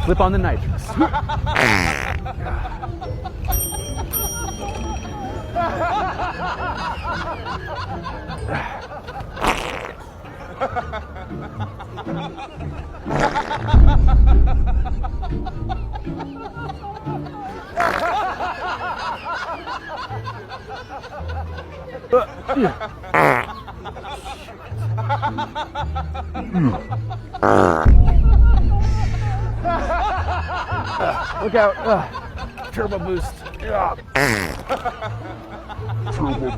Flip on the nitrous. Look out. Turbo boost. Turbo